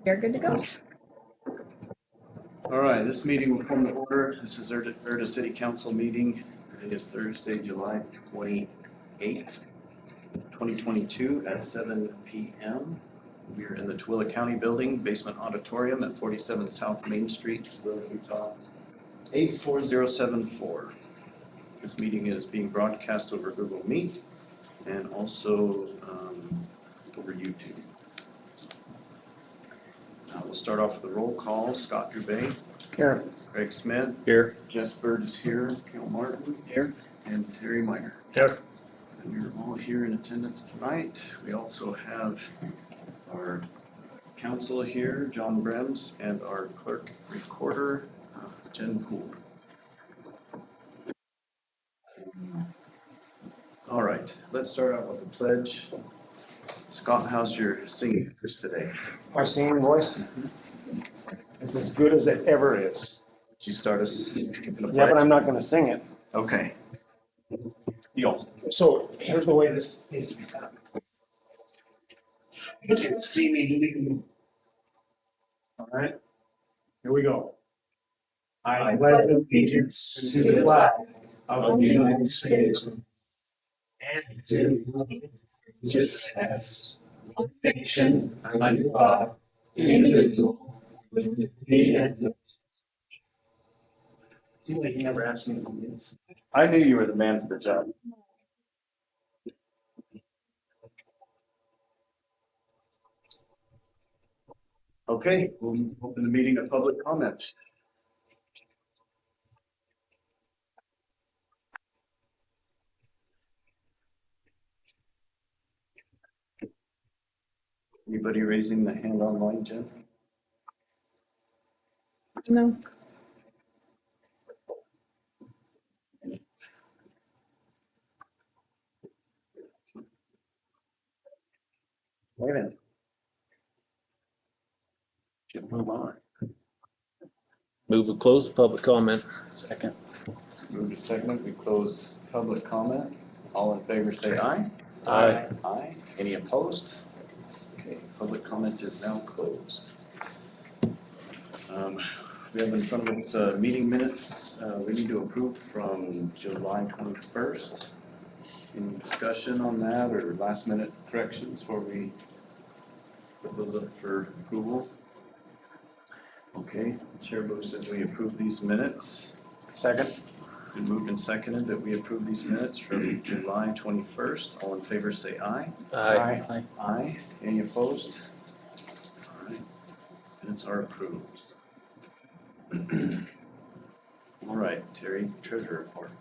You're good to go. All right, this meeting will come to order. This is Erda City Council meeting. It is Thursday, July 28th, 2022 at 7 p.m. We are in the Tooele County Building, Basement Auditorium at 47 South Main Street, Tooele, Utah, 84074. This meeting is being broadcast over Google Meet and also over YouTube. We'll start off with the roll call. Scott Dubay. Here. Craig Smith. Here. Jess Bird is here. Gil Martin. Here. And Terry Miner. Here. And we're all here in attendance tonight. We also have our council here, John Brems, and our clerk recorder, Jen Poole. All right, let's start out with the pledge. Scott, how's your singing voice today? My singing voice? It's as good as it ever is. Did you start us in a pledge? Yeah, but I'm not gonna sing it. Okay. Deal. So here's the way this needs to be done. You can see me doing. All right, here we go. I pledge allegiance to the flag of the United States and to just as one nation under God, indivisible, with liberty and justice. Seems like you never asked me to do this. I knew you were the man for the job. Okay, we'll open the meeting to public comment. Anybody raising the hand online, Jen? No. Wait a minute. Should move on. Move to close public comment. Second. Move to second, we close public comment. All in favor say aye. Aye. Aye. Any opposed? Okay, public comment is now closed. We have in front of us meeting minutes we need to approve from July 21st. Any discussion on that or last minute corrections before we put those up for approval? Okay, Chair moves that we approve these minutes. Second. Been moved and seconded that we approve these minutes from July 21st. All in favor say aye. Aye. Aye. Any opposed? All right, minutes are approved. All right, Terry, treasurer report.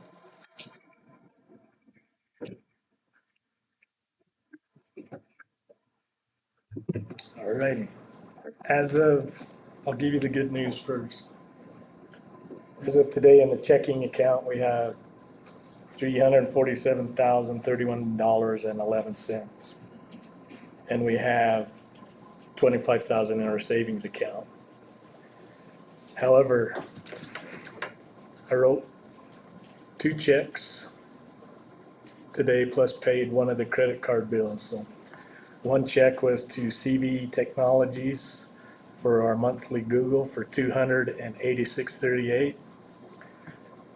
All righty. I'll give you the good news first. As of today in the checking account, we have $347,031.11. And we have $25,000 in our savings account. However, I wrote 2 checks today plus paid one of the credit card bills. So one check was to CV Technologies for our monthly Google for $286.38.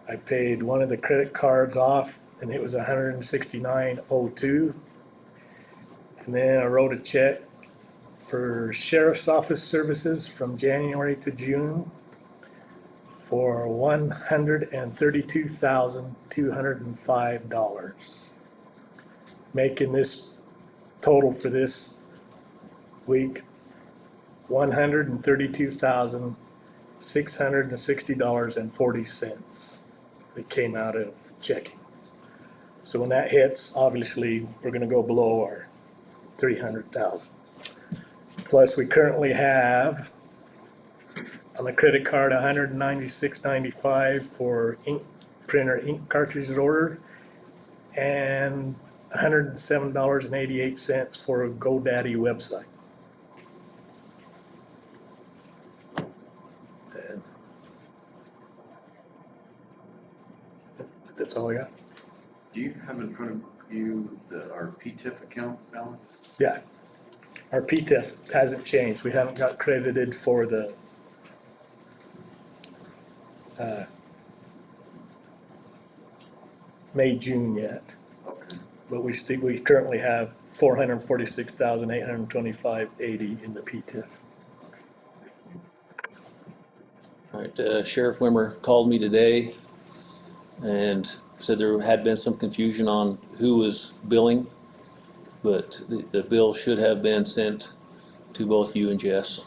I paid one of the credit cards off and it was $169.02. And then I wrote a check for Sheriff's Office services from January to June for $132,205, making this total for this week $132,660.40 that came out of checking. So when that hits, obviously we're going to go below our 300,000. Plus we currently have on the credit card $196.95 for ink printer ink cartridges ordered and $107.88 for a GoDaddy website. That's all I got. Do you have in front of you our PTIF account balance? Yeah. our PTIF hasn't changed. We haven't got credited for the May, June yet, Okay. but we currently have 446,825.80 in the PTIF. All right, Sheriff Wimmer called me today and said there had been some confusion on who was billing, but the bill should have been sent to both you and Jess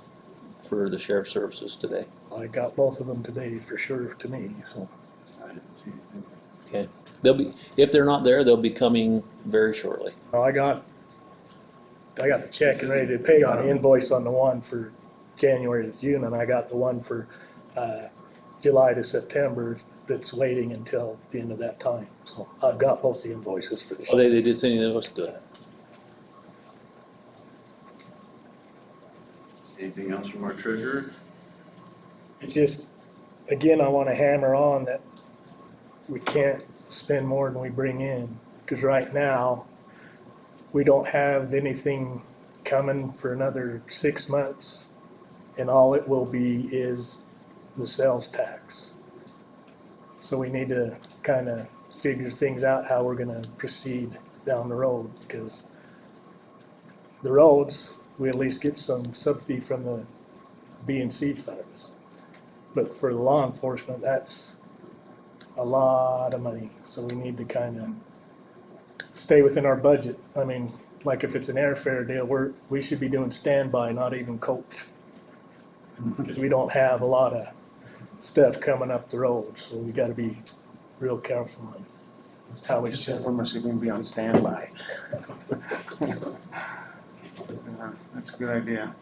for the sheriff's services today. I got both of them today for sure to me, so. I didn't see anything. Okay, they'll be, if they're not there, they'll be coming very shortly. I got the check and ready to pay on the invoice on the one for January to June, and I got the one for July to September that's waiting until the end of that time. So I've got both the invoices for this. Oh, they did send you those, good. Anything else from our treasurer? It's just, again, I want to hammer on that we can't spend more than we bring in, because right now, we don't have anything coming for another 6 months, and all it will be is the sales tax. So we need to kind of figure things out, how we're gonna proceed down the road, because the roads, we at least get some subsidy from the B and C funds. But for the law enforcement, that's a lot of money, so we need to kind of stay within our budget. I mean, like if it's an airfare deal, we should be doing standby, not even coach. Because we don't have a lot of stuff coming up the road, so we gotta be real careful on how we spend. We must even be on standby. That's a good idea.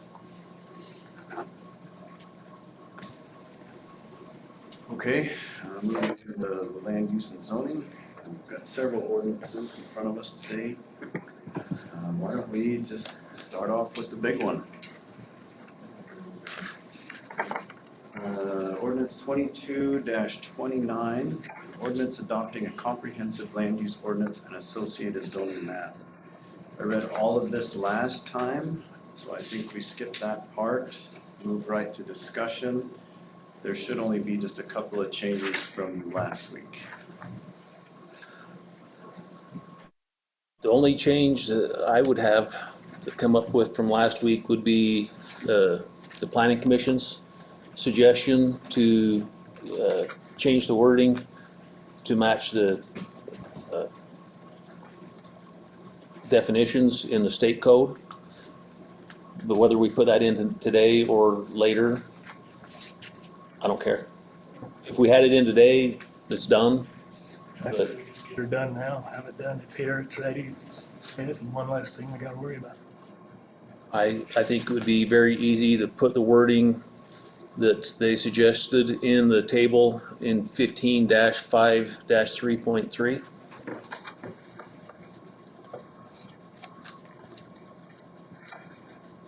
Okay, moving to the land use and zoning. We've got several ordinances in front of us today. Why don't we just start off with the big one? Ordinance 22-29, ordinance adopting a comprehensive land use ordinance and associated zoning map. I read all of this last time, so I think we skipped that part, move right to discussion. There should only be just a couple of changes from last week. The only change that I would have to come up with from last week would be the planning commission's suggestion to change the wording to match the definitions in the state code. But whether we put that in today or later, I don't care. If we had it in today, it's done. I said, we just get her done now, have it done, it's here, it's ready, and one less thing we gotta worry about. I think it would be very easy to put the wording that they suggested in the table in 15-5-3.3.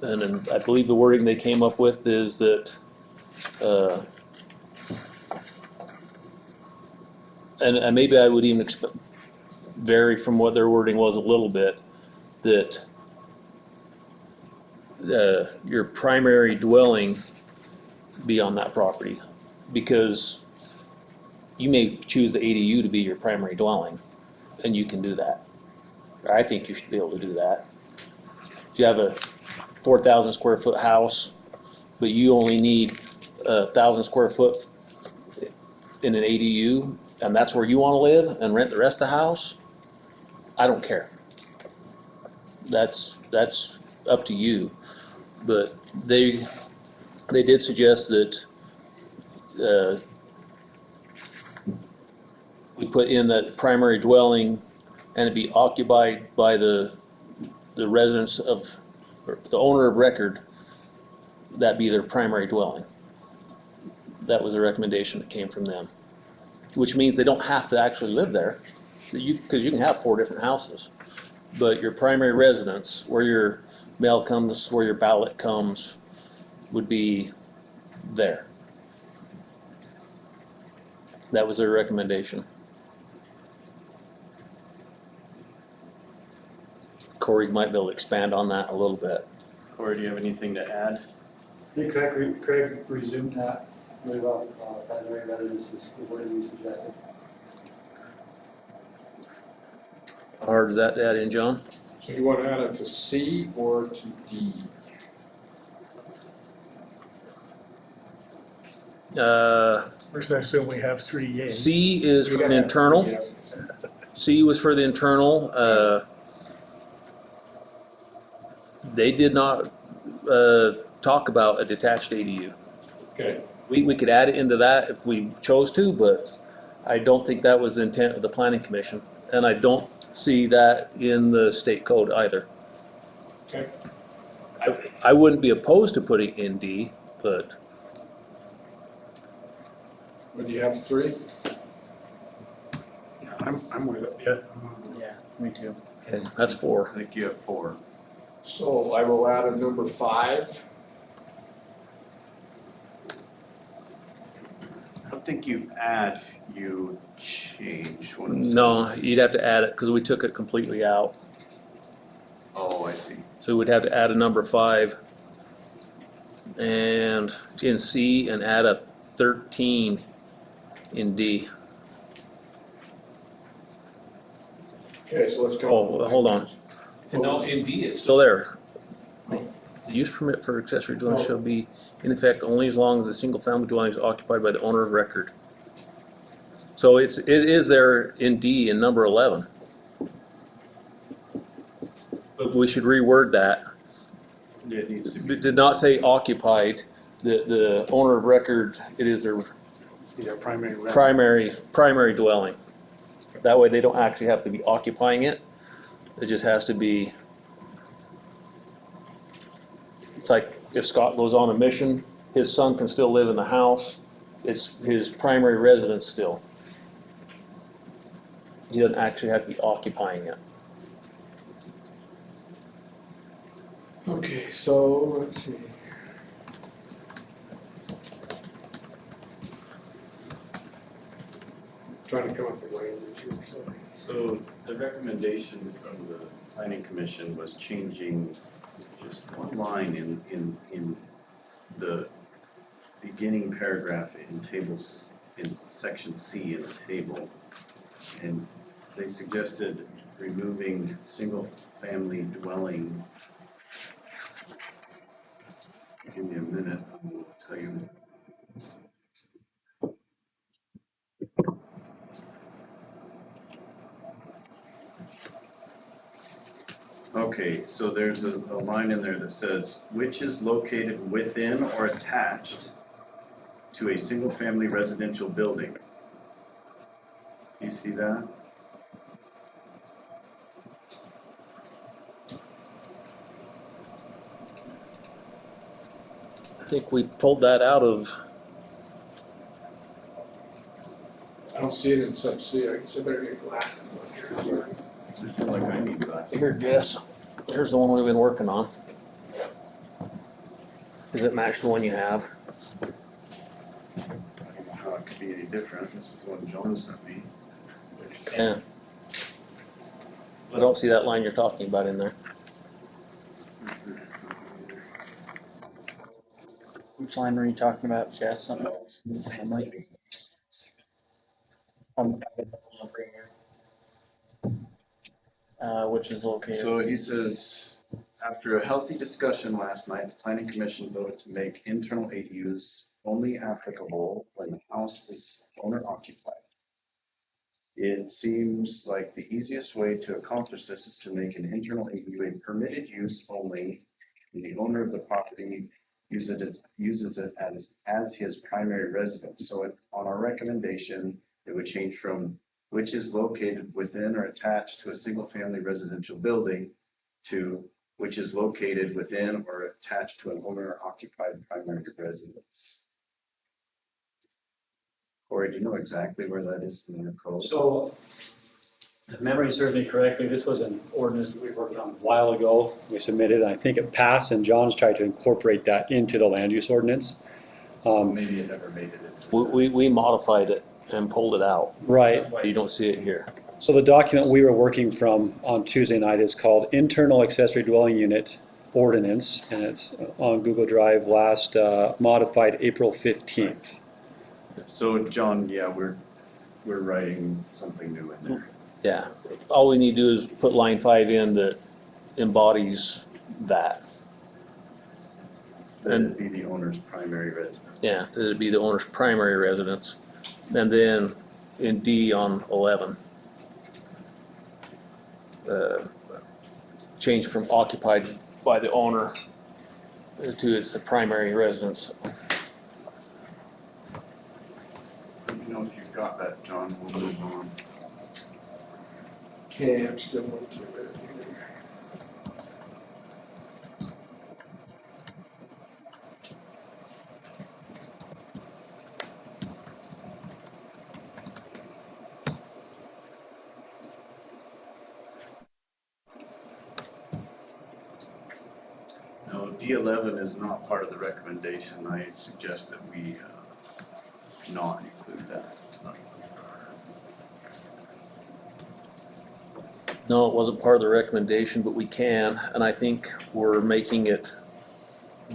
And then I believe the wording they came up with is that, and maybe I would even vary from what their wording was a little bit, that your primary dwelling be on that property, because you may choose the ADU to be your primary dwelling, and you can do that. I think you should be able to do that. If you have a 4,000 square foot house, but you only need 1,000 square foot in an ADU, and that's where you want to live and rent the rest of the house, I don't care. That's up to you. But they did suggest that we put in that primary dwelling and it be occupied by the residents of, or the owner of record, that be their primary dwelling. That was a recommendation that came from them, which means they don't have to actually live there, because you can have 4 different houses. But your primary residence, where your mail comes, where your ballot comes, would be there. That was their recommendation. Corey might be able to expand on that a little bit. Corey, do you have anything to add? I think Craig resumed that really well. Primary residence is the word we suggested. How hard is that to add in, John? So you want to add it to C or to D? First, I assume we have 3 yays. C is for the internal. Yes. C was for the internal. They did not talk about a detached ADU. Okay, We could add it into that if we chose to, but I don't think that was the intent of the planning commission. And I don't see that in the state code either. okay. I wouldn't be opposed to putting in D, but Would you have 3? Yeah, I'm with it, yeah. Yeah, me too. okay, that's 4. I think you have 4. So I will add a number 5. I don't think you add, you change one of the No, sentences. you'd have to add it because we took it completely out. Oh, I see. So we'd have to add a number 5 and in C and add a 13 in D. Okay, so let's go. Oh, hold on. And no, in D it's still there. The use permit for accessory dwelling shall be in effect only as long as the single family dwelling is occupied by the owner of record. So it is there in D in number 11. But we should reword that. It needs to be. It did not say occupied. The owner of record, it is their These are primary residence. primary dwelling. That way they don't actually have to be occupying it. It just has to be, it's like if Scott goes on a mission, his son can still live in the house. It's his primary residence still. He doesn't actually have to be occupying it. Okay, so let's see. Trying to come up with language here, sorry. So the recommendation from the planning commission was changing just one line in the beginning paragraph in tables, in section C in the table. And they suggested removing single-family dwelling. Give me a minute, I'll tell you. Okay, so there's a line in there that says, which is located within or attached to a single-family residential building. You see that? I think we pulled that out of, I don't see it in sub C. I guess I better get glasses on here. I feel like I need glasses. here, Jess, here's the one we've been working on. Does it match the one you have? I don't know how it could be any different. This is the one John sent me. Yeah. I don't see that line you're talking about in there. Which line were you talking about, Jess? Something else? Family? Which is located. So he says, after a healthy discussion last night, the planning commission voted to make internal ADUs only applicable when the house is owner occupied. It seems like the easiest way to accomplish this is to make an internal ADU a permitted use only when the owner of the property uses it as his primary residence. So on our recommendation, it would change from which is located within or attached to a single-family residential building to which is located within or attached to an owner-occupied primary residence. Corey, do you know exactly where that is in the code? So, if memory serves me correctly, this was an ordinance that we worked on a while ago. We submitted, and I think it passed, and John's tried to incorporate that into the land use ordinance. Maybe it never made it into. We modified it and pulled it out. Right. That's why you don't see it here. So the document we were working from on Tuesday night is called Internal Accessory Dwelling Unit ordinance, and it's on Google Drive last modified April 15th. So John, yeah, we're writing something new in there. Yeah, all we need to do is put line 5 in that embodies that. That would be the owner's primary residence. Yeah, it'd be the owner's primary residence. And then in D on 11, change from occupied by the owner to it's the primary residence. Let me know if you've got that, John, we'll move on. Okay, I'm still looking at it here. No, D11 is not part of the recommendation. I suggest that we not include that. No, it wasn't part of the recommendation, but we can, and I think we're making it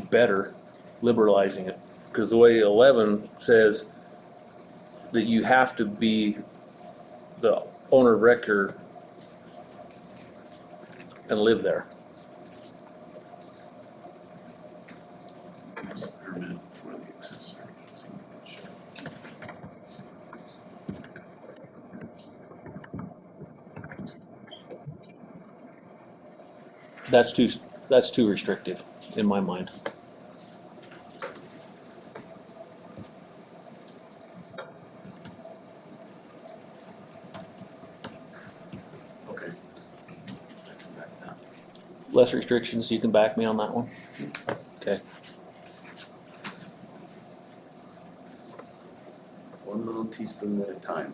better, liberalizing it. Because the way 11 says that you have to be the owner of record and live there. There's a permit for the accessory. That's too restrictive in my mind. Okay. Less restrictions, you can back me on that one? Okay. One little teaspoon at a time.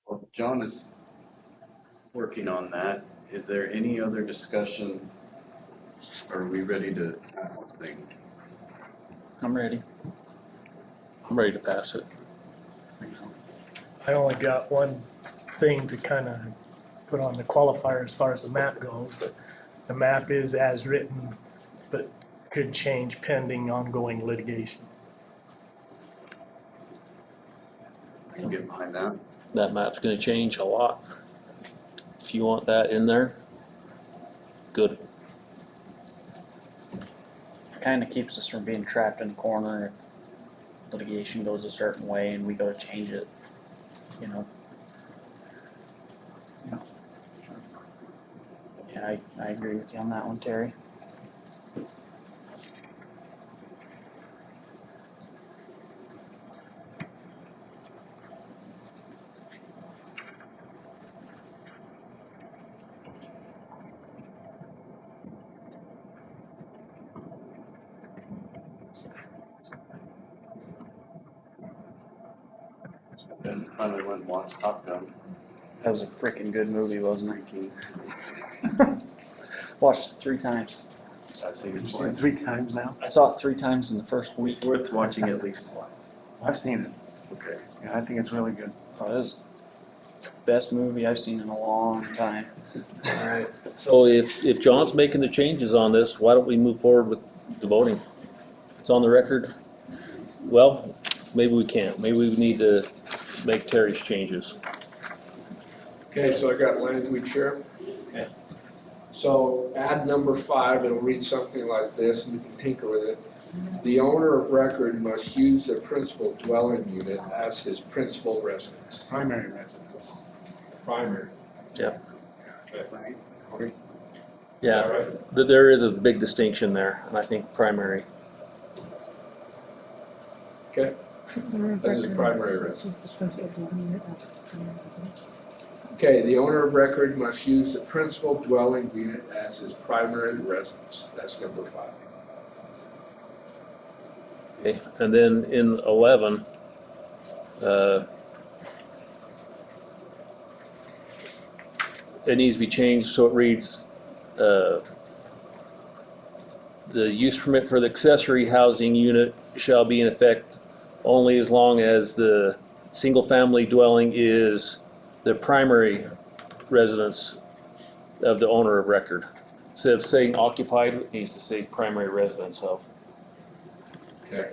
Well, John is working on that. Is there any other discussion? Are we ready to have this thing? I'm ready. I'm ready to pass it. I only got one thing to kind of put on the qualifier as far as the map goes. The map is as written, but could change pending ongoing litigation. I can get behind that. That map's gonna change a lot. If you want that in there, good. Kind of keeps us from being trapped in a corner if litigation goes a certain way and we go to change it, you know. Yeah, I agree with you on that one, Terry. Then finally went and watched Top Gun. That was a freaking good movie, wasn't it? Watched it 3 times. I've seen it You've seen it twice. 3 times now? I saw it 3 times in the first week. It's worth watching at least once. I've seen it. Okay. Yeah, I think it's really good. Oh, that was the best movie I've seen in a long time. Alright. So if John's making the changes on this, why don't we move forward with the voting? It's on the record. Well, maybe we can't. Maybe we need to make Terry's changes. Okay, so I got language here. Okay. So add number 5, it'll read something like this, and you can tinker with it. The owner of record must use the principal dwelling unit as his principal residence. Primary residence. Primary. Yep. Okay. Yeah, Alright. there is a big distinction there, and I think primary. Okay, as his primary residence. Use the principal dwelling unit as its primary residence. Okay, the owner of record must use the principal dwelling unit as his primary residence. That's number 5. Okay, and then in 11, uh, it needs to be changed so it reads, uh, the use permit for the accessory housing unit shall be in effect only as long as the single-family dwelling is the primary residence of the owner of record. Instead of saying occupied, it needs to say primary residence of. Okay.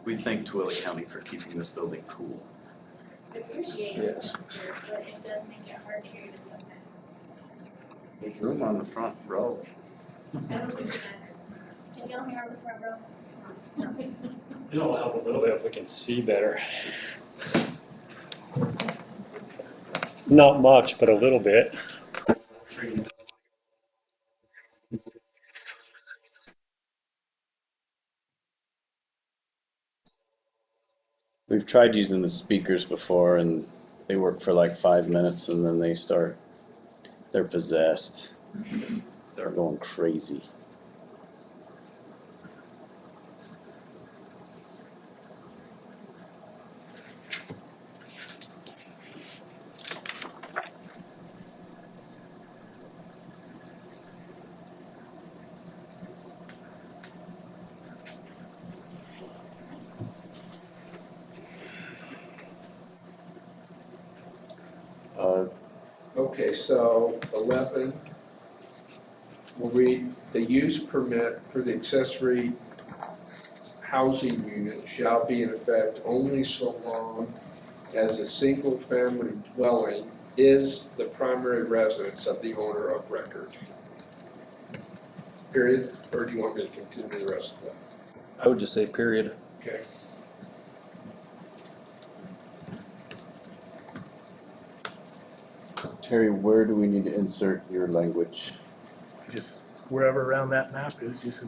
We thank Twilly County for keeping this building cool. Appreciate Yes. it, but it does make it hard to hear you sometimes. There's room on the front row. That would be better. Can y'all hear on the front row? No. It'll help a little bit if we can see better. Not much, but a little bit. We've tried using the speakers before and they work for like 5 minutes and then they're possessed. They're going crazy. Okay, so 11, we'll read, the use permit for the accessory housing unit shall be in effect only so long as a single-family dwelling is the primary residence of the owner of record. Period, or do you want me to continue the rest of that? I would just say period. Okay. Terry, where do we need to insert your language? Just wherever around that map is, just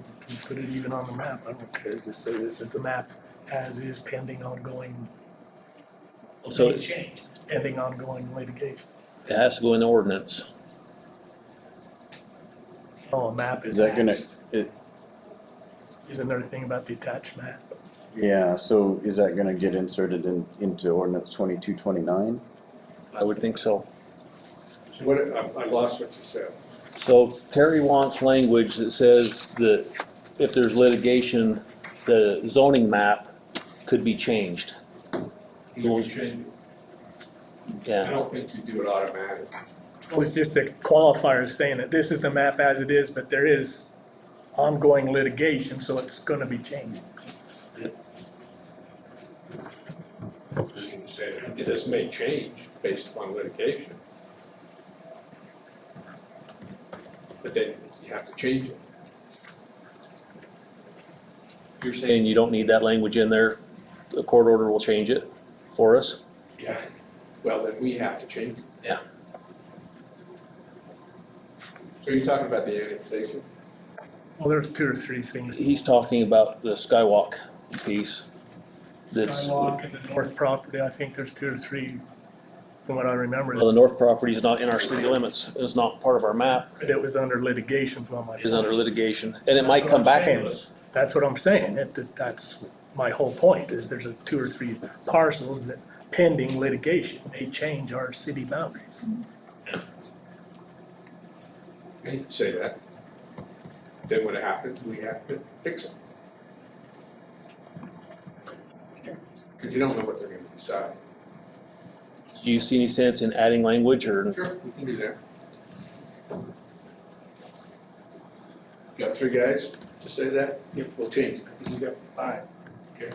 put it even on the map, I don't care, just say this is the map as is pending ongoing, So may change, pending ongoing litigation. it has to go in the ordinance. Oh, a map Is is that gonna, attached. it, Isn't there a thing about the attached map? yeah, so is that gonna get inserted into ordinance 2229? I would think so. What, I lost what you said. So Terry wants language that says that if there's litigation, the zoning map could be changed. You would change it. I Yeah, don't think you do it automatically. Well, it's just a qualifier saying that this is the map as it is, but there is ongoing litigation, so it's gonna be changed. You can say that this may change based upon litigation. But then you have to change it. you're saying you don't need that language in there, the court order will change it for us? Yeah. Well, then we have to change it. Yeah. So you're talking about the annexation? Well, there's two or three things. He's talking about the skywalk piece. That's, Skywalk and the north property, I think there's two or three, from what I remember, well, the north property is not in our city limits, it's not part of our map, that was under litigation from my. it is under litigation, and it That's might what come I'm back saying. to us. That's what I'm saying, that's my whole point, is there's two or three parcels that pending litigation may change our city boundaries. You can say that. Then when it happens, we have to fix it. Because you don't know what they're gonna decide. Do you see any sense in adding language, or? Sure, we can do that. Got 3 guys to say that? Yep. We'll change it. You got 5. Okay.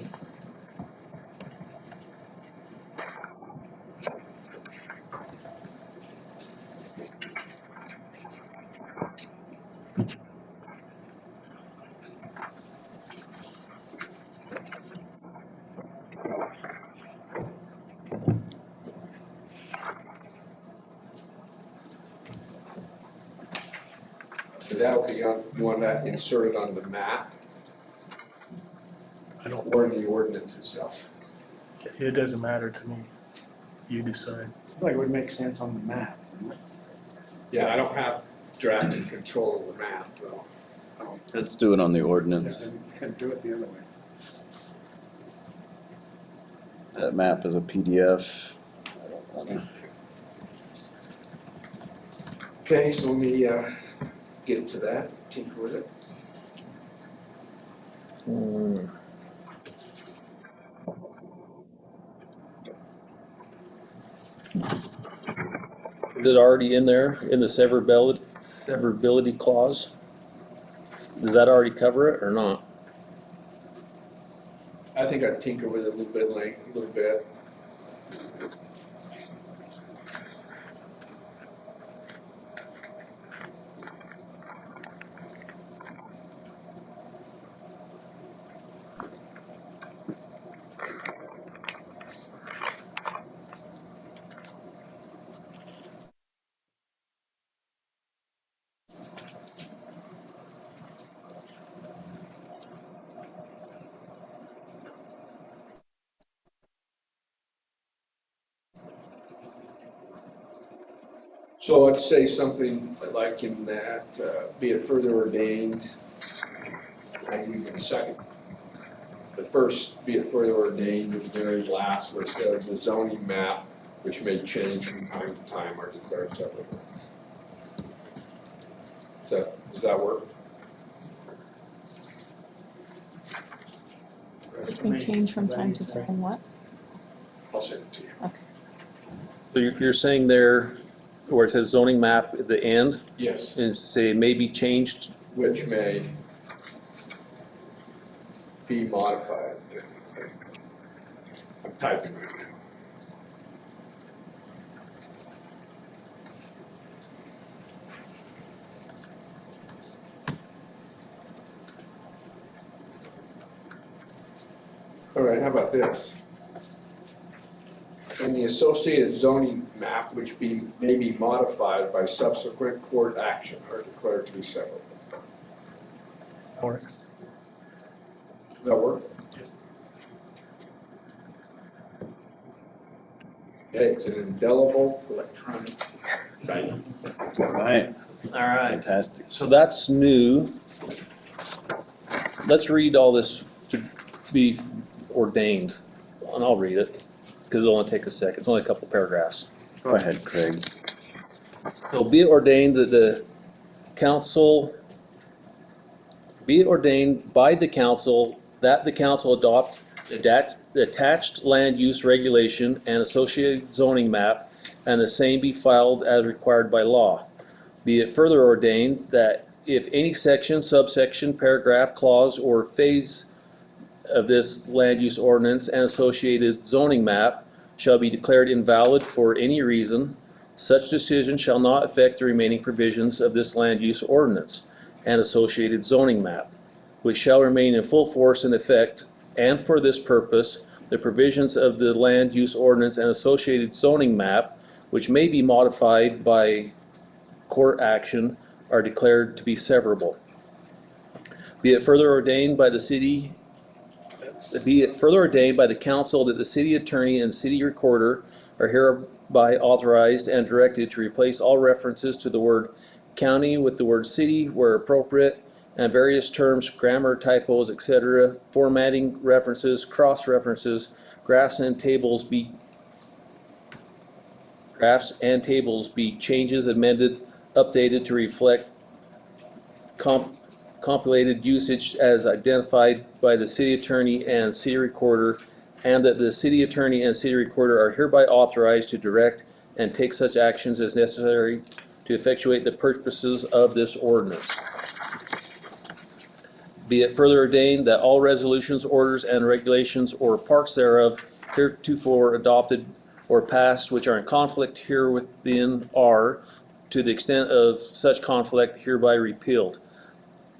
That'll be on, you want that inserted on the map I don't, or in the ordinance itself? it doesn't matter to me. You decide. Seems like it would make sense on the map. Yeah, I don't have drafting control of the map, though. Let's do it on the ordinance. Yeah, you can do it the other way. That map is a PDF. I don't wanna- Okay, so let me, get to that, tinker with it. Hmm. Is it already in there, in the severability clause? Does that already cover it or not? I think I'd tinker with it a little bit. So I'd say something like in that, be it further ordained, and we can second. The first, be it further ordained, and the very last, where it says the zoning map, which may change from time to time, are declared separate. Does that work? May change from time to time, what? I'll send it to you. Okay. So you're saying there, where it says zoning map at the end, Yes, and say may be changed, which may be modified. I'm typing right now. All right, how about this? And the associated zoning map, which may be modified by subsequent court action, are declared to be separate. Or Does that work? Okay, it's an indelible electronic document. All right, all right, fantastic. so that's new. Let's read all this to be ordained, and I'll read it, because it'll only take a second, it's only a couple paragraphs. Go ahead, Craig. So be it ordained that the council, be it ordained by the council that the council adopt the attached land use regulation and associated zoning map, and the same be filed as required by law. Be it further ordained that if any section, subsection, paragraph, clause, or phase of this land use ordinance and associated zoning map shall be declared invalid for any reason, such decision shall not affect the remaining provisions of this land use ordinance and associated zoning map, which shall remain in full force and effect, and for this purpose, the provisions of the land use ordinance and associated zoning map, which may be modified by court action, are declared to be severable. Be it further ordained by the city Be it further ordained by the council that the city attorney and city recorder are hereby authorized and directed to replace all references to the word county with the word city where appropriate, and various terms, grammar, typos, etc., formatting references, cross-references, graphs and tables be changes, amended, updated to reflect compilated usage as identified by the city attorney and city recorder, and that the city attorney and city recorder are hereby authorized to direct and take such actions as necessary to effectuate the purposes of this ordinance. Be it further ordained that all resolutions, orders, and regulations or parts thereof heretofore adopted or passed which are in conflict herewithin are, to the extent of such conflict, hereby repealed.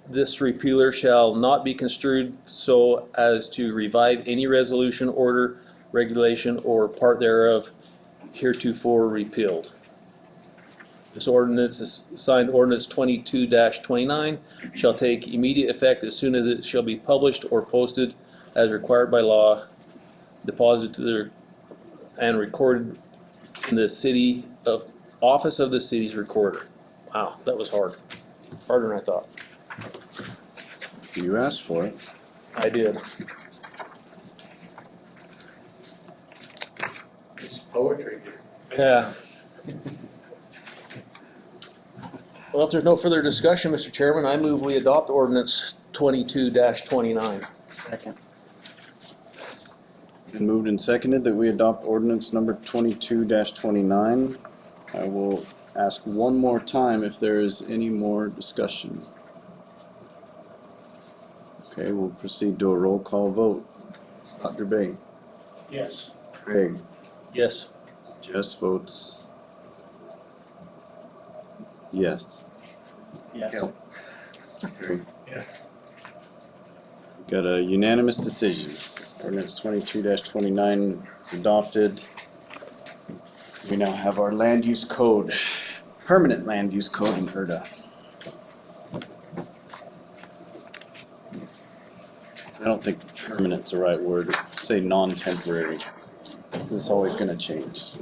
This repealer shall not be construed so as to revive any resolution, order, regulation, or part thereof heretofore repealed. This ordinance is signed ordinance 22-29 shall take immediate effect as soon as it shall be published or posted as required by law, deposited to the and recorded in the city of office of the city's recorder. Wow, that was hard. Harder than I thought. You asked for it. I did. It's poetry here. Yeah. Well, if there's no further discussion, Mr. Chairman, I move we adopt ordinance 22-29. Second. Been moved and seconded that we adopt ordinance number 22-29. I will ask one more time if there is any more discussion. Okay, we'll proceed to a roll call vote. Dr. Bay, Yes. Craig, Yes. Jess votes yes. Yes. Terry. Yes. Got a unanimous decision. Ordinance 22-29 is adopted. We now have our land use code, permanent land use code in Erda. I don't think permanent's the right word. Say non-temporary. It's always gonna change.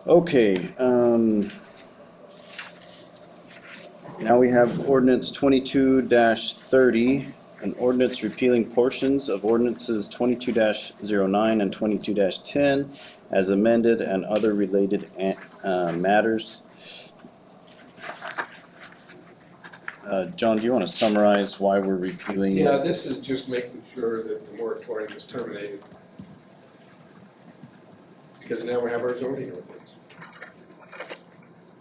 Okay, now we have ordinance 22-30, an ordinance repealing portions of ordinances 22-09 and 22-10 as amended and other related matters. John, do you want to summarize why we're repealing? Yeah, this is just making sure that the moratorium is terminated. Because now we have our zoning ordinance.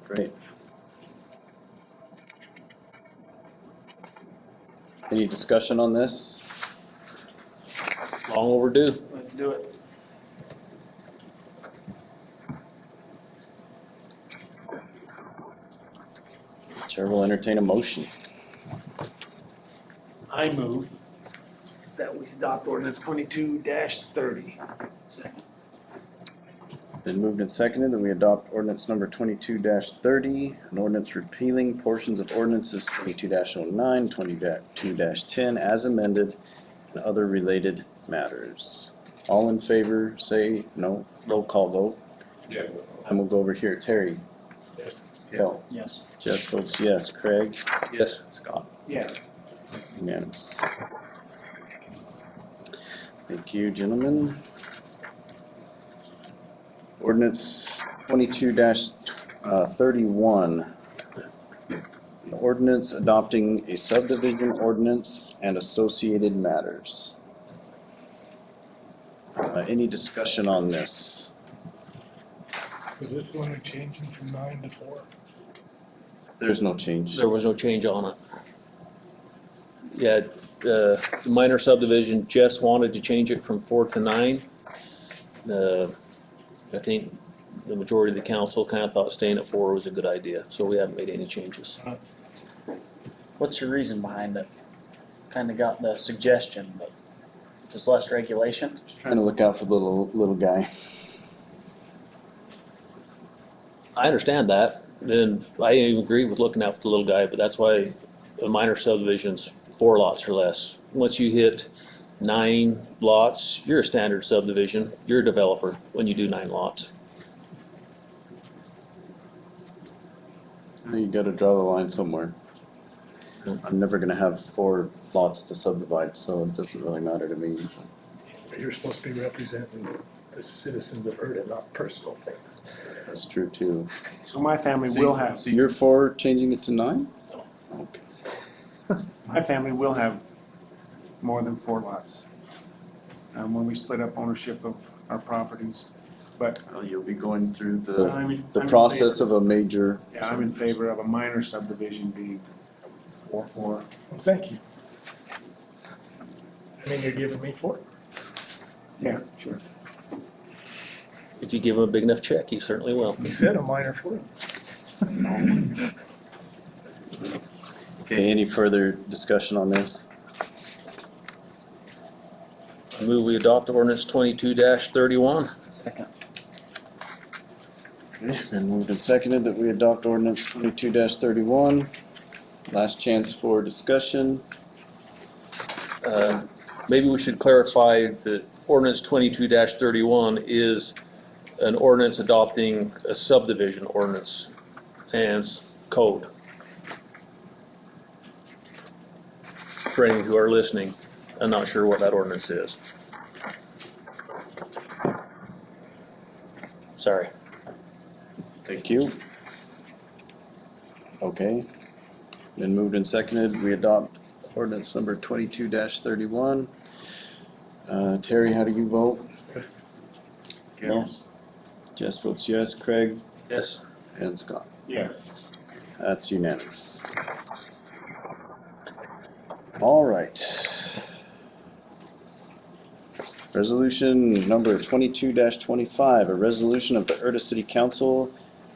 Great. Any discussion on this? Long overdue. Let's do it. Chair will entertain a motion. I move that we adopt ordinance 22-30. Been moved and seconded that we adopt ordinance number 22-30, an ordinance repealing portions of ordinances 22-09, 22-10 as amended and other related matters. All in favor, say no. Roll call vote. Yeah. And we'll go over here. Terry. Yes. Hill. Yes. Jess votes yes. Craig. Yes. Scott. Yes. Unanimous. Thank you, gentlemen. Ordinance 22-31. An ordinance adopting a subdivision ordinance and associated matters. Any discussion on this? Was this the one we're changing from 9 to 4? There's no change. There was no change on it. Yeah, minor subdivision, Jess wanted to change it from 4 to 9. I think the majority of the council kind of thought staying at 4 was a good idea, so we haven't made any changes. What's your reason behind it? Kinda got the suggestion, but just less regulation? Just trying to look out for the little guy. I understand that, and I even agree with looking out for the little guy, but that's why a minor subdivision's 4 lots or less. Once you hit 9 lots, you're a standard subdivision, you're a developer when you do 9 lots. You gotta draw the line somewhere. I'm never gonna have 4 lots to subdivide, so it doesn't really matter to me. But you're supposed to be representing the citizens of Erda, not personal things. That's true too. So my family will have, So you're for changing it to 9? No. Okay. my family will have more than 4 lots. When we split up ownership of our properties. But Well, you'll be going through I'm the in process favor. of a major. Yeah, I'm in favor of a minor subdivision being 4-4. Well, thank you. I mean, you're giving me 4? Yeah, sure. If you give him a big enough check, he certainly will. You said a minor 4. Okay, any further discussion on this? I move we adopt ordinance 22-31. Second. Okay, been moved and seconded that we adopt ordinance 22-31. Last chance for discussion. Maybe we should clarify that ordinance 22-31 is an ordinance adopting a subdivision ordinance and code. For any who are listening, I'm not sure what that ordinance is. Sorry. Thank you. Okay. Been moved and seconded, we adopt ordinance number 22-31. Terry, how do you vote? No? Jess votes yes, Craig Yes. and Scott. Yeah. That's unanimous. All right. Resolution number 22-25, a resolution of the Erda City Council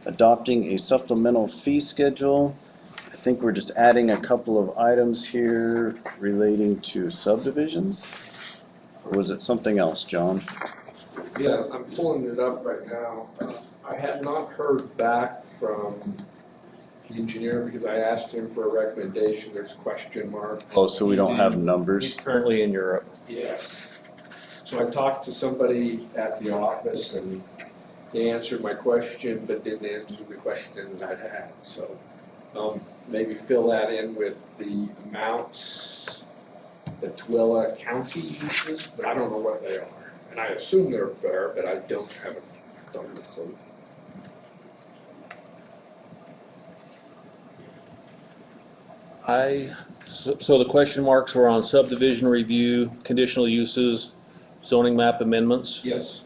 adopting a supplemental fee schedule. I think we're just adding a couple of items here relating to subdivisions. Or was it something else, John? Yeah, I'm pulling it up right now. I have not heard back from the engineer because I asked him for a recommendation. There's a question mark. Oh, so we don't have He's numbers. currently in Europe. Yes. So I talked to somebody at the office and they answered my question, but didn't answer the question that I had. So maybe fill that in with the amounts that Tooele County uses, but I don't know what they are. And I assume they're fair, but I don't have a clue. So the question marks were on subdivision review, conditional uses, zoning map amendments. Yes.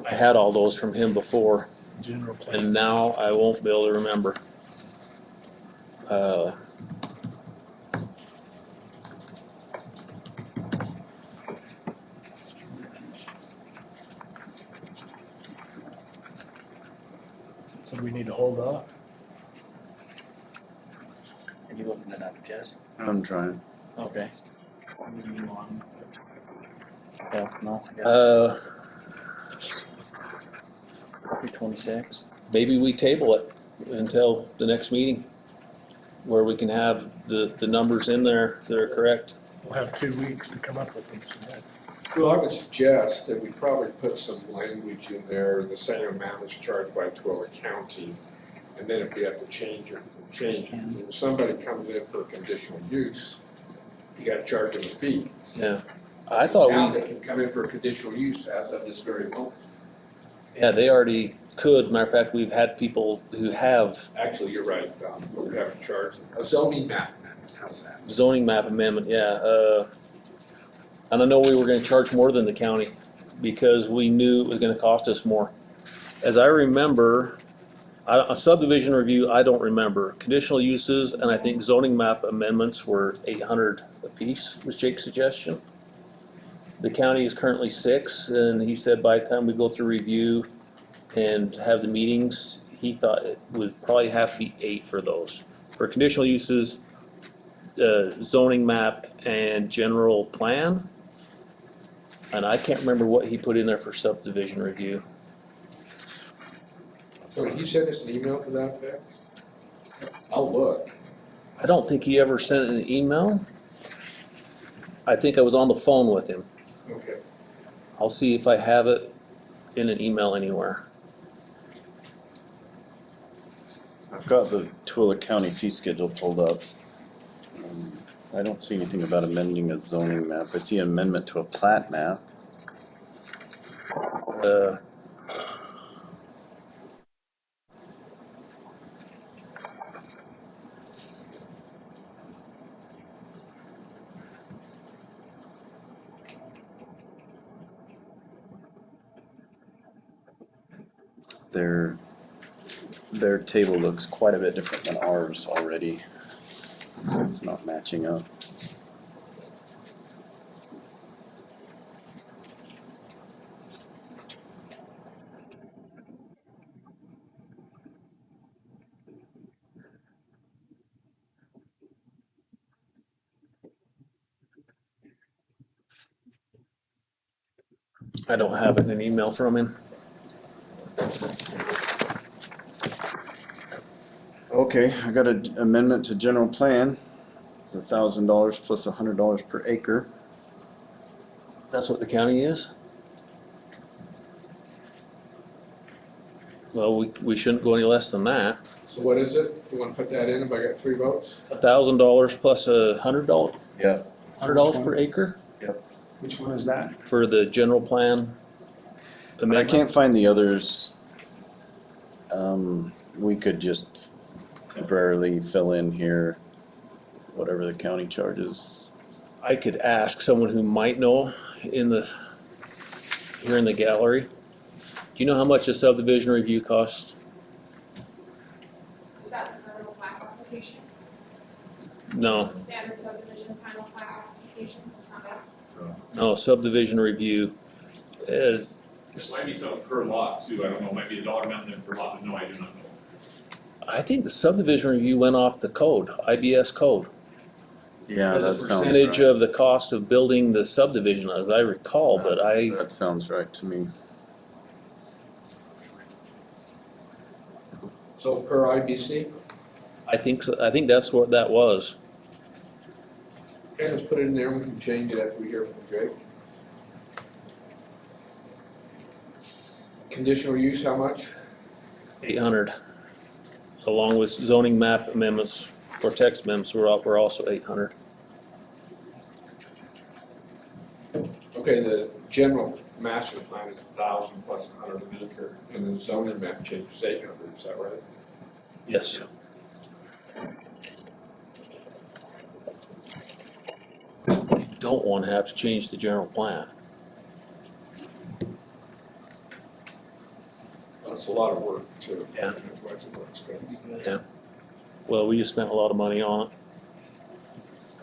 I had all those from him before, General plan. and now I won't be able to remember. So do we need to hold off? Are you looking it up, Jess? I'm trying. Okay. Yeah, no, I got Uh, 26. maybe we table it until the next meeting, where we can have the numbers in there that are correct. We'll have 2 weeks to come up with them. So that- Well, I would suggest that we probably put some language in there, the same amount is charged by Tooele County. And then if we have to change it, we'll change it. When somebody comes in for conditional use, you gotta charge them a fee. Yeah. I thought Now we, they can come in for conditional use as of this very moment. yeah, they already could. Matter of fact, we've had people who have Actually, you're right, we have to charge them. A zoning map, how's that? zoning map amendment, yeah. And I know we were gonna charge more than the county because we knew it was gonna cost us more. As I remember, a subdivision review, I don't remember. Conditional uses and I think zoning map amendments were 800 apiece, was Jake's suggestion. The county is currently 6, and he said by the time we go through review and have the meetings, he thought it would probably have to be 8 for those. For conditional uses, zoning map and general plan. And I can't remember what he put in there for subdivision review. So he sent us an email to that effect? I'll look. I don't think he ever sent an email. I think I was on the phone with him. Okay. I'll see if I have it in an email anywhere. I've got the Tooele County fee schedule pulled up. I don't see anything about amending a zoning map. I see amendment to a plat map. Their table looks quite a bit different than ours already. It's not matching up. I don't have it in an email from him. Okay, I got an amendment to general plan. It's $1,000 plus $100 per acre. That's what the county is? Well, we shouldn't go any less than that. So what is it? You wanna put that in if I got 3 votes? $1,000 plus $100, Yeah. $100 per acre Which one is that? for the general plan I amendment. can't find the others. We could just temporarily fill in here whatever the county charges. I could ask someone who might know here in the gallery. Do you know how much a subdivision review costs? Is that the federal plat application? No, Standard subdivision final plat application, it's not that. no, subdivision review is, It might be something per lot too, I don't know, it might be a dollar amount per lot, but no, I do not know. I think the subdivision review went off the code, IBS code. Yeah, As a that sounds percentage right. of the cost of building the subdivision, as I recall, but That sounds right to me. So per IBC? I think so, I think that's what that was. Okay, let's put it in there, we can change it after we hear from Jake. Conditional use, how much? 800, along with zoning map amendments or text amendments were also 800. Okay, the general master plan is 1,000 plus 100 an acre, and the zoning map change is 800, is that right? Yes. You don't want to have to change the general plan. That's a lot of work too. Yeah. That's why it's more expensive. Yeah. Well, we just spent a lot of money on it.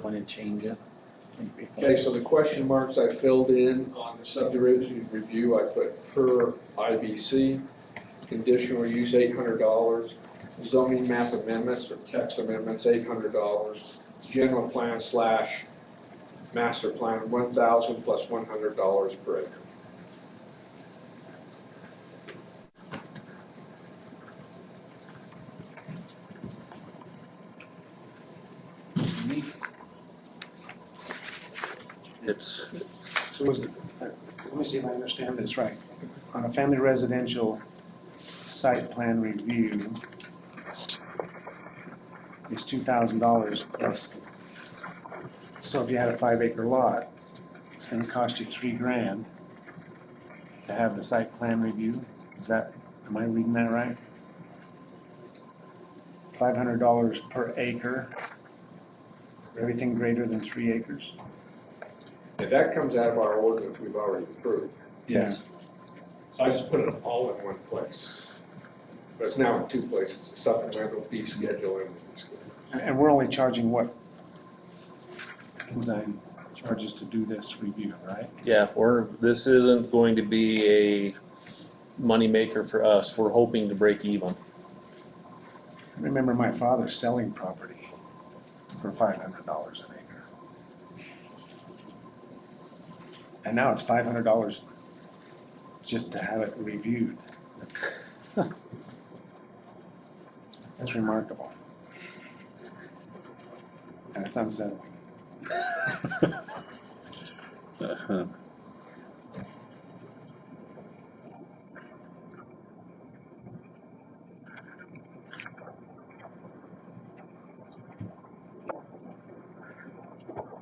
Go in and change it. Okay, so the question marks I filled in on the subdivision review, I put per IBC, conditional use $800, zoning map amendments or text amendments $800, general plan slash master plan 1,000 plus $100 per acre. It's, So was, let me see if I understand this right. On a family residential site plan review, it's $2,000 plus. So if you had a 5-acre lot, it's gonna cost you $3,000 to have the site plan review. Is that, am I reading that right? $500 per acre for everything greater than 3 acres? If that comes out of our ordinance we've already approved, Yes. so I just put it all in one place. But it's now in 2 places, a supplemental fee schedule and a fee schedule. And we're only charging what design charges to do this review, right? yeah, this isn't going to be a moneymaker for us. We're hoping to break even. I remember my father selling property for $500 an acre. And now it's $500 just to have it reviewed. That's remarkable. And it's unsettling. Uh-huh.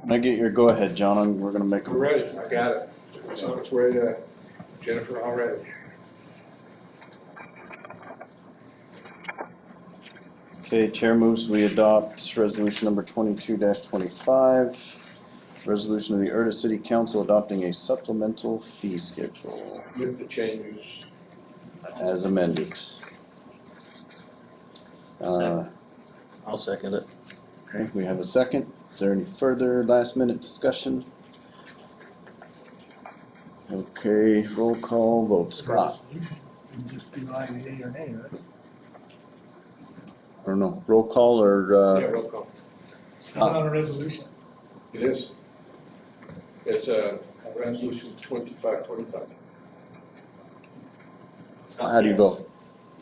Can I get your go ahead, John? We're gonna make We're ready, I got it. It's on its way to Jennifer already. Okay, chair moves we adopt resolution number 22-25. Resolution of the Erda City Council adopting a supplemental fee schedule With the changes. as amended. I'll second it. Okay, we have a second. Is there any further last minute discussion? Okay, roll call vote. Scott? You just do either yea or nay, right? Or no, roll call or, Yeah, roll call. It's not on a resolution. It is. It's a resolution 2525. how do you vote?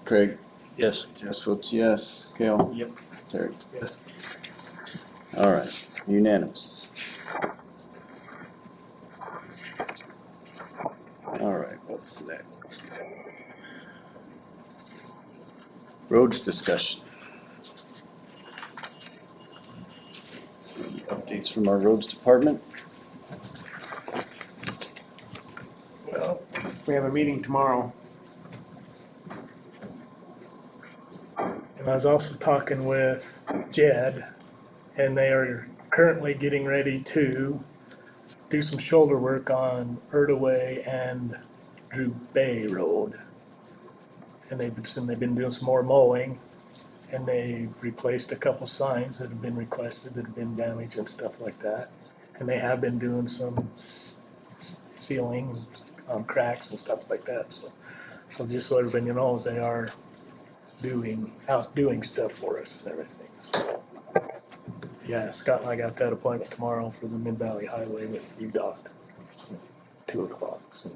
Craig? Yes. Jess votes yes. Kale? Yep. Terry? Yes. All right, unanimous. All right, what's next? Roads discussion. Any updates from our roads department? Well, we have a meeting tomorrow. And I was also talking with Jed, and they are currently getting ready to do some shoulder work on Erda Way and Drew Bay Road. And they've been doing some more mowing, and they've replaced a couple signs that have been requested that have been damaged and stuff like that. And they have been doing some sealing on cracks and stuff like that. So just so everybody knows, they are doing stuff for us and everything. So, yeah, Scott and I got that appointment tomorrow for the Mid-Valley Highway with UDOT. So 2:00. So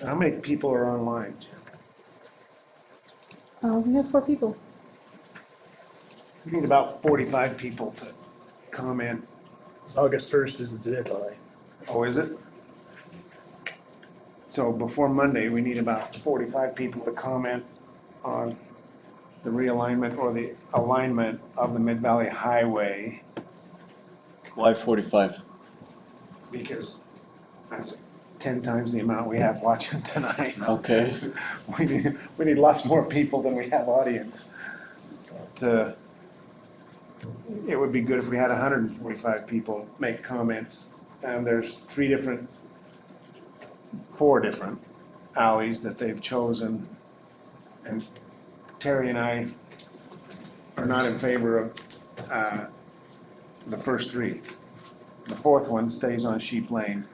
How many people are online? We have 4 people. We need about 45 people to comment. August 1st is the deadline. Oh, is it? So before Monday, we need about 45 people to comment on the realignment or the alignment of the Mid-Valley Highway, Why 45? because that's 10 times the amount we have watching tonight. Okay. We need lots more people than we have audience. But, it would be good if we had 145 people make comments. And there's 4 different alleys that they've chosen. And Terry and I are not in favor of the first 3. The 4th one stays on Sheep Lane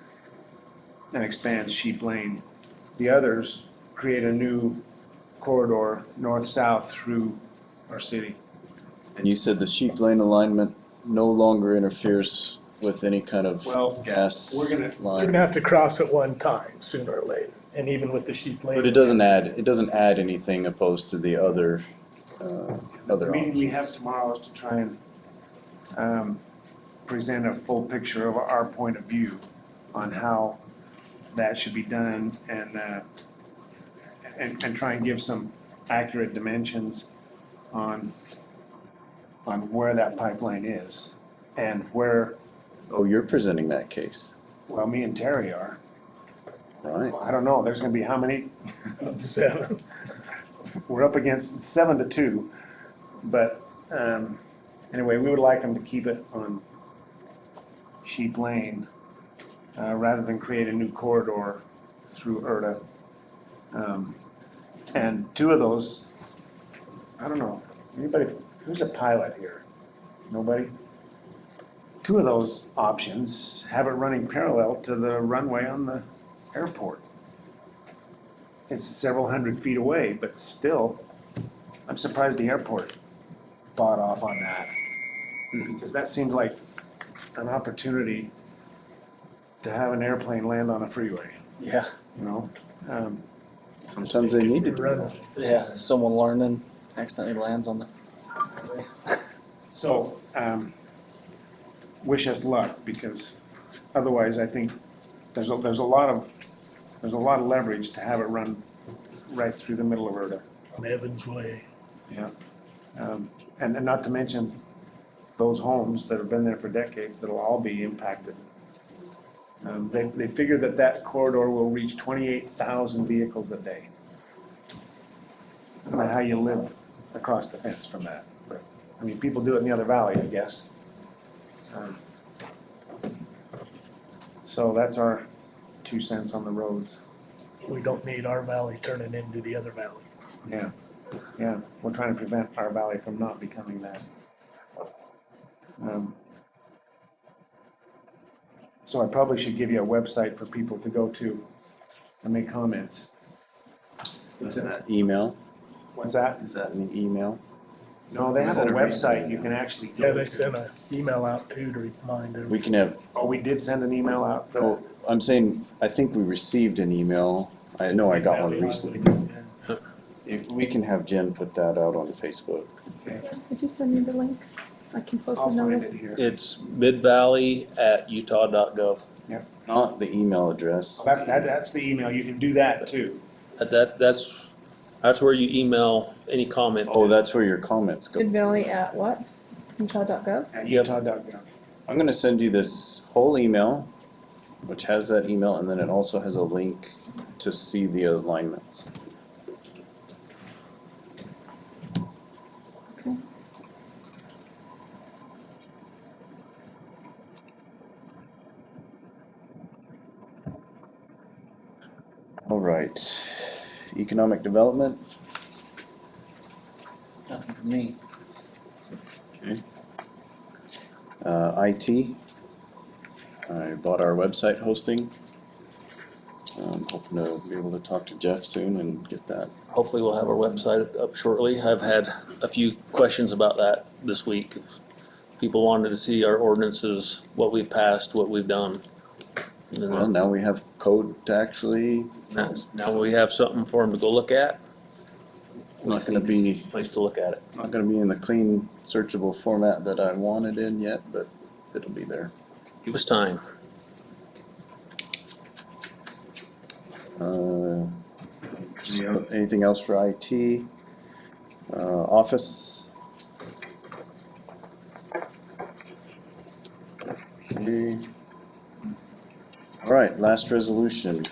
and expands Sheep Lane. The others create a new corridor north-south through our city. And you said the Sheep Lane alignment no longer interferes with any kind of Well, gas we're gonna- You're line. gonna have to cross it one time, sooner or later, and even with the sheep lane. But it doesn't add anything opposed to the other The meeting we options. have tomorrow is to try and present a full picture of our point of view on how that should be done and try and give some accurate dimensions on where that pipeline is and where, Oh, you're presenting that case, well, me and Terry are. right? I don't know, there's gonna be how many? 7. We're up against 7-2, but anyway, we would like them to keep it on Sheep Lane rather than create a new corridor through Erda. And 2 of those, I don't know, anybody, who's a pilot here? Nobody? 2 of those options have it running parallel to the runway on the airport. It's several hundred feet away, but still, I'm surprised the airport bought off on that. Because that seems like an opportunity to have an airplane land on a freeway, Yeah, you know? Sometimes they need to do that. yeah, someone learning accidentally lands on the highway. So, wish us luck, because otherwise I think there's a lot of leverage to have it run right through the middle of Erda. On Evans Way. Yeah. And not to mention those homes that have been there for decades that'll all be impacted. They figure that corridor will reach 28,000 vehicles a day. I don't know how you live across the fence from that, but, I mean, people do it in the other valley, I guess. So that's our 2 cents on the roads. We don't need our valley turning into the other valley. Yeah, yeah, we're trying to prevent our valley from not becoming that. So I probably should give you a website for people to go to and make comments. Is that email? What's that? Is that in the email? No, they have a Is that a website you can actually go Yeah, to. they sent an email out too to remind We everybody. can have, Oh, we did send an email out for oh, that? I'm saying, I think we received an email. I know I got one recently. If we can have Jen put that out on Facebook. If you send me the link, I can post I'll a find notice. it here. It's midvalley@utah.gov. Not the email address. That's the email. You can do that too. That's where you email any comment. Oh, that's where your comments go. Good Valley at what? Utah.gov? At Yep. utah.gov. I'm gonna send you this whole email, which has that email, and then it also has a link to see the alignments. Okay. All right, economic development. Nothing for me. Okay. IT. I bought our website hosting. I'm hoping to be able to talk to Jeff soon and get that. Hopefully we'll have our website up shortly. I've had a few questions about that this week. People wanted to see our ordinances, what we've passed, what we've done. And then Well, now we have code to actually, now we have something for them to go look at. it's not gonna be, Place to look at it. not gonna be in the clean searchable format that I wanted in yet, but it'll be there. Give us time. Anything else for IT? Office? Okay. All right, last resolution.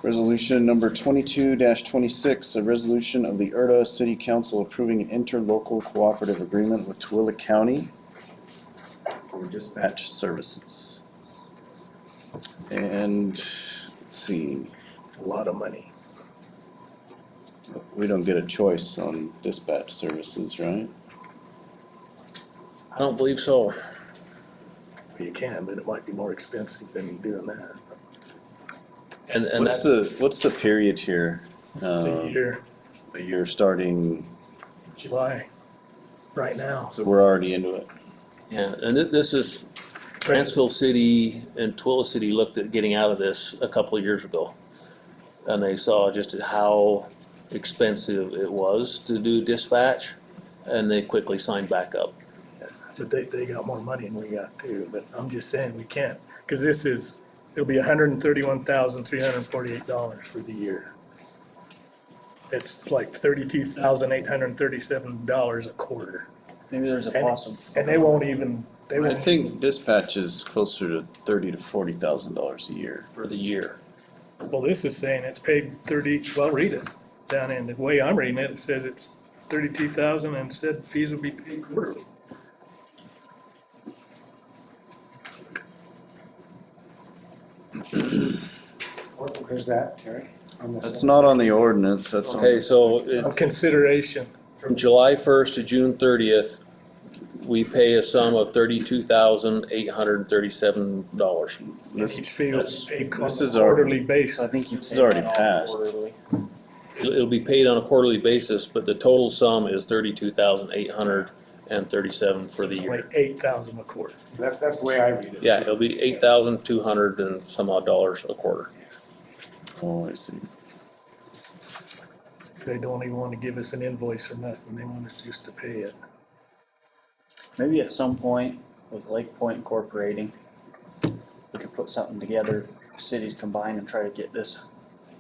Resolution number 22-26, a resolution of the Erda City Council approving an interlocal cooperative agreement with Tooele County for dispatch services. And, let's see, It's a lot of money. we don't get a choice on dispatch services, right? I don't believe so. You can, but it might be more expensive than doing that. And that's, What's the period here? It's a year, A year starting, July, right now. so we're already into it. yeah, and this is, Cransville City and Tooele City looked at getting out of this a couple of years ago. And they saw just how expensive it was to do dispatch, and they quickly signed back up. But they got more money than we got too, but I'm just saying we can't, cause it'll be $131,348 for the year. It's like $32,837 a quarter. Maybe there's a And- possible. And they won't even, I think dispatch is closer to $30,000 to $40,000 a year. For the year. well, this is saying it's paid well, read it. Down in, the way I'm reading it, it says it's 32,000 and said fees will be paid quarterly. Where's that, Terry? That's not on the ordinance, that's on. Okay, so On consideration, from July 1st to June 30th, we pay a sum of $32,837. and each fee will be paid on this a is our- quarterly basis. I think This is already passed. It'll be paid on a quarterly basis, but the total sum is $32,837 for the It's year. like 8,000 a quarter. That's the way I read it. Yeah, it'll be $8,200 and some odd dollars a quarter. Oh, I see. They don't even want to give us an invoice or nothing. They want us just to pay it. Maybe at some point with Lake Point Incorporating, we could put something together, cities combine and try to get this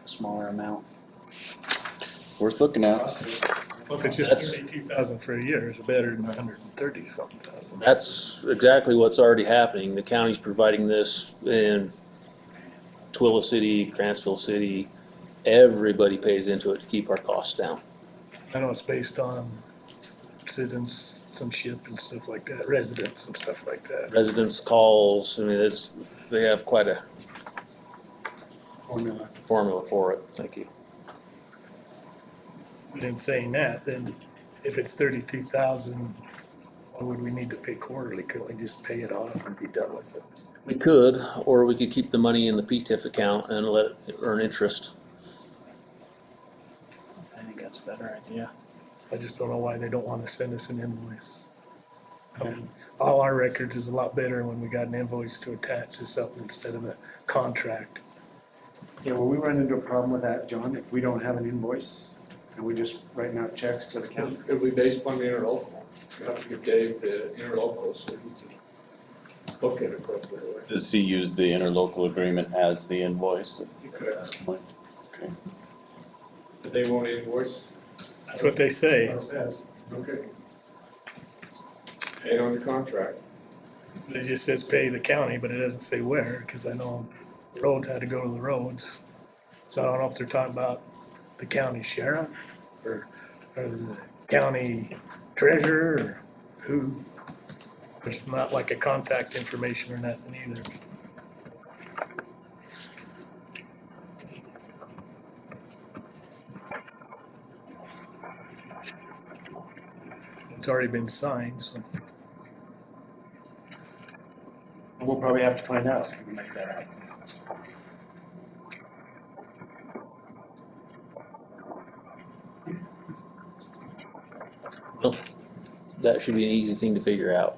a smaller amount. Worth looking at. Well, if it's just That's- 32,000 for a year, it's better than 130 something thousand. That's exactly what's already happening. The county's providing this in Tooele City, Cransville City. Everybody pays into it to keep our costs down. I know it's based on citizenship and stuff like that, residents and stuff like that. Residents' calls, I mean, they have quite a formula for it. Thank you. But in saying that, then if it's 32,000, why would we need to pay quarterly? Couldn't we just pay it off and be done with it? We could, or we could keep the money in the PTIF account and let it earn interest. I think that's a better idea. I just don't know why they don't want to send us an invoice. I mean, all our records is a lot better when we got an invoice to attach to something instead of a contract. Yeah, will we run into a problem with that, John, if we don't have an invoice and we just write out checks to the county? It'll be based upon the interlocal. You have to give Dave the interlocal so he can book it appropriately. Does he use the interlocal agreement as the invoice? You could, Okay. but they won't invoice. That's what they say. It says. Okay. Paid on the contract. It just says pay the county, but it doesn't say where, because I know roads had to go to the roads. So I don't know if they're talking about the county sheriff or the county treasurer or who. There's not like a contact information or nothing either. It's already been signed, so. We'll probably have to find out if we can make that happen. Well, that should be an easy thing to figure out.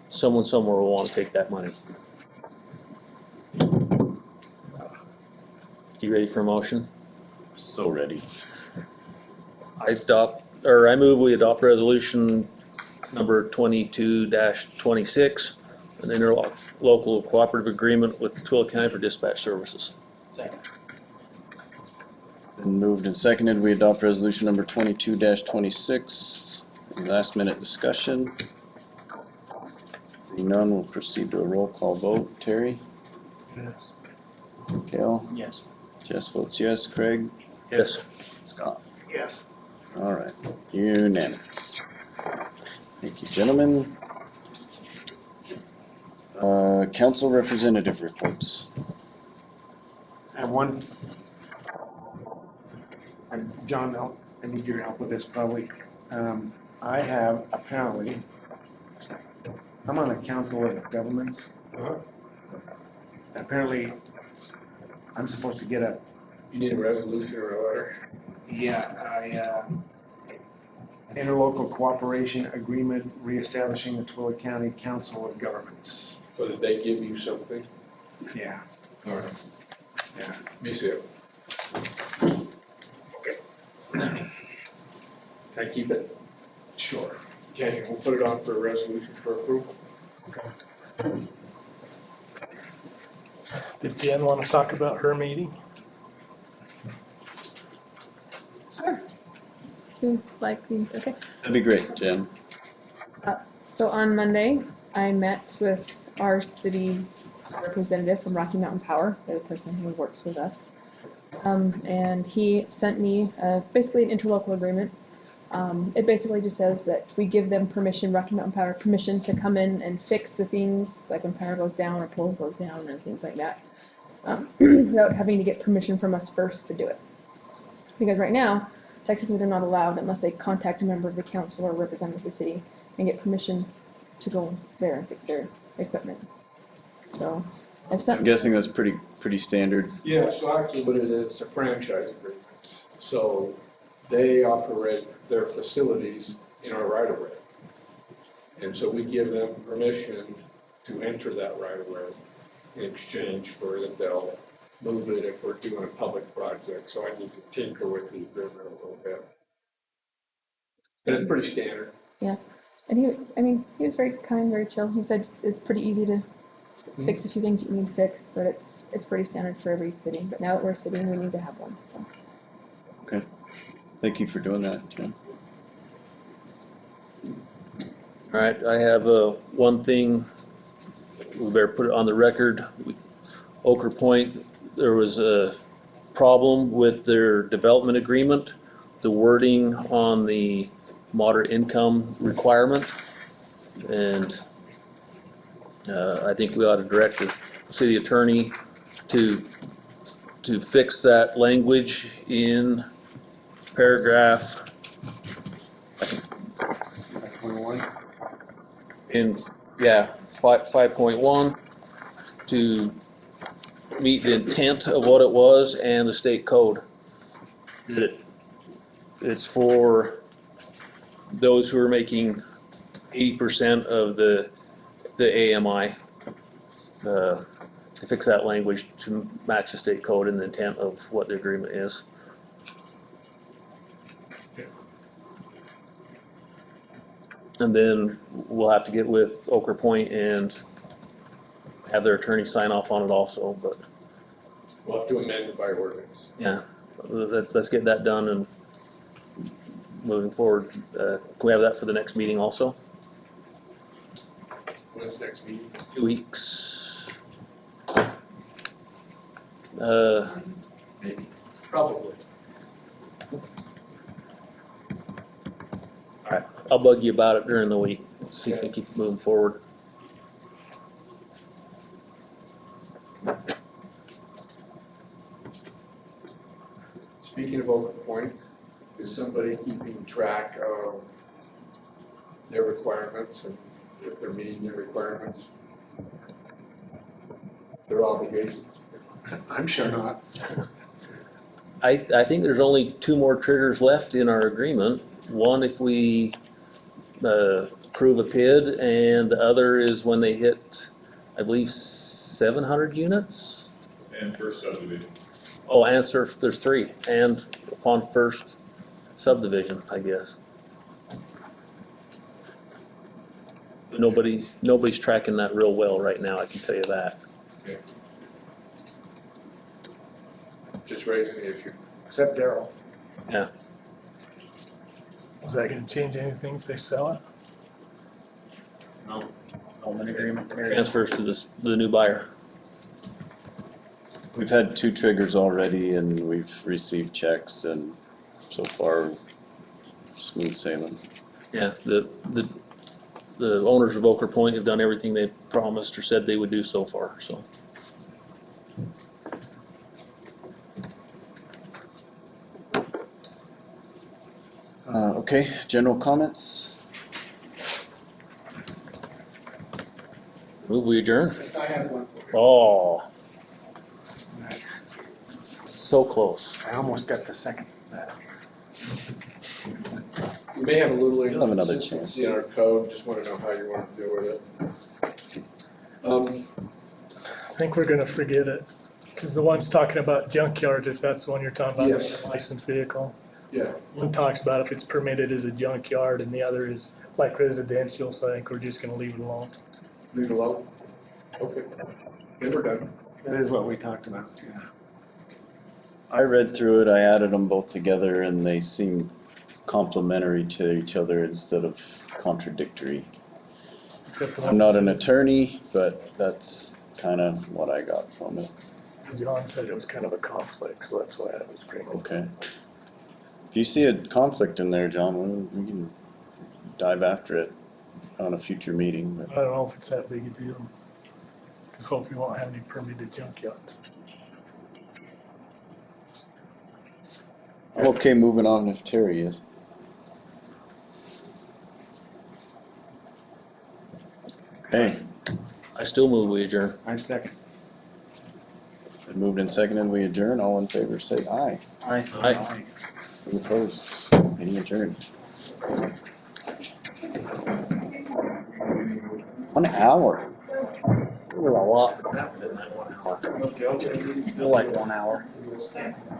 Someone somewhere will want to take that money. You ready for a motion? So ready. I move we adopt resolution number 22-26, an interlocal cooperative agreement with Twila County for dispatch services. Second. Been moved and seconded, we adopt resolution number 22-26. Any last minute discussion? Seeing none, we'll proceed to a roll call vote. Terry? Yes. Cal? Yes. Jess votes yes. Craig? Yes. Scott? Yes. All right, unanimous. Thank you, gentlemen. Council representative reports. And one, and John, I need your help with this probably. I have apparently, I'm on the Council of Governments. Apparently, I'm supposed to get a, You need a resolution or a letter. interlocal cooperation agreement reestablishing the Twila County Council of Governments. So did they give you something? Yeah. All right. Yeah. Let me see it. Can I keep it? Sure. Okay, we'll put it on for a resolution for approval. Did Jen want to talk about her meeting? Sure. You like me, okay. That'd be great, Jen. So on Monday, I met with our city's representative from Rocky Mountain Power, the person who works with us. And he sent me basically an interlocal agreement. It basically just says that we give them permission, Rocky Mountain Power, permission to come in and fix the things, like when power goes down or pole goes down and things like that, without having to get permission from us first to do it. Because right now, technically they're not allowed unless they contact a member of the council or representative of the city and get permission to go there and fix their equipment. So I've sent. I'm guessing that's pretty standard. Yeah, so actually what it is, it's a franchise agreement. So they operate their facilities in our right of way. And so we give them permission to enter that right of way in exchange for that they'll move it if we're doing a public project. So I need to tinker with the agreement a little bit. But it's pretty standard. Yeah, and he was very kind, very chill. He said it's pretty easy to fix a few things you need to fix, but it's pretty standard for every city. But now that we're a city, we need to have one, so. Okay. Thank you for doing that, Jen. All right, I have one thing, we better put it on the record. Ochre Point, there was a problem with their development agreement, the wording on the moderate income requirement. And I think we ought to direct the city attorney to fix that language in paragraph in, yeah, 5.1 to meet the intent of what it was and the state code. That it's for those who are making 80% of the AMI. to fix that language to match the state code and the intent of what the agreement is. And then we'll have to get with Ochre Point and have their attorney sign off on it also, but We'll have to amend it by ordinance. yeah, let's get that done and moving forward. Can we have that for the next meeting also? When's next meeting? 2 weeks. Maybe. Probably. Alright, I'll bug you about it during the week, see if we keep moving forward. Speaking of Oak Point, is somebody keeping track of their requirements and if they're meeting their requirements? Their obligations? I'm sure not. I think there's only 2 more triggers left in our agreement. One, if we approve a PID, and the other is when they hit, I believe, 700 units? And first subdivision. Oh, and there's 3, and upon first subdivision, I guess. Nobody's tracking that real well right now, I can tell you that. Okay. Just raising the issue. Except Daryl. Yeah. Is that gonna change anything if they sell it? No. Home agreement there. Transfers to the new buyer. We've had 2 triggers already and we've received checks and so far smooth sailing. Yeah, the owners of Ochre Point have done everything they promised or said they would do so far, so. Okay, general comments? Move we adjourn? I have one for you. Oh, so close. I almost got the second. You may have a little You'll have another inconsistency in our code, just want to know how you want to deal with it. I think we're gonna forget it, because the one's talking about junkyards, if that's the one you're talking about, Yes. licensed vehicle. Yeah, One talks about if it's permitted as a junkyard and the other is like residential, so I think we're just gonna leave it alone. leave it alone. Okay, then we're done. That is what we talked about, yeah. I read through it, I added them both together and they seem complementary to each other instead of contradictory. Except the I'm one not an attorney, but that's kind of what I got from it. John said it was kind of a conflict, so that's why I was bringing it. Okay. If you see a conflict in there, John, we can dive after it on a future meeting. But I don't know if it's that big a deal, because hopefully we won't have any permitted junkyards. I'm okay moving on if Terry is. Hey, I still move we adjourn. I second. been moved and seconded, we adjourn. All in favor, say aye. Aye. Any opposed? Any adjourned? 1 hour. There was a lot that happened in that 1 hour. Feel like 1 hour.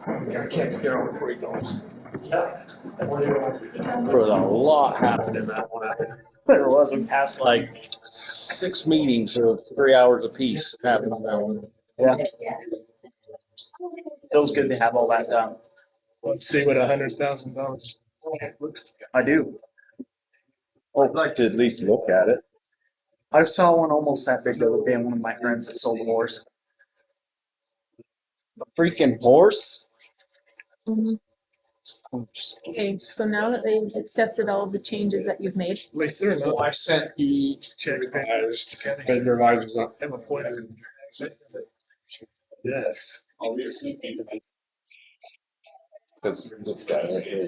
I can't get on before he goes. There was a lot happened in that 1 hour. There was, we passed Like 6 meetings of 3 hours apiece happened on that one. yeah. Feels good to have all that done. Let's see what $100,000 looks like. I do. I'd like to at least look at it. I saw one almost that big the other day, and one of my friends that sold a horse. A freaking horse? Okay, so now that they've accepted all of the changes that you've made, At least they're Well, not I sent you checks. revised, fed revised up. Have a point. Yes. This guy right here.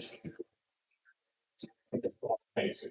Thanks.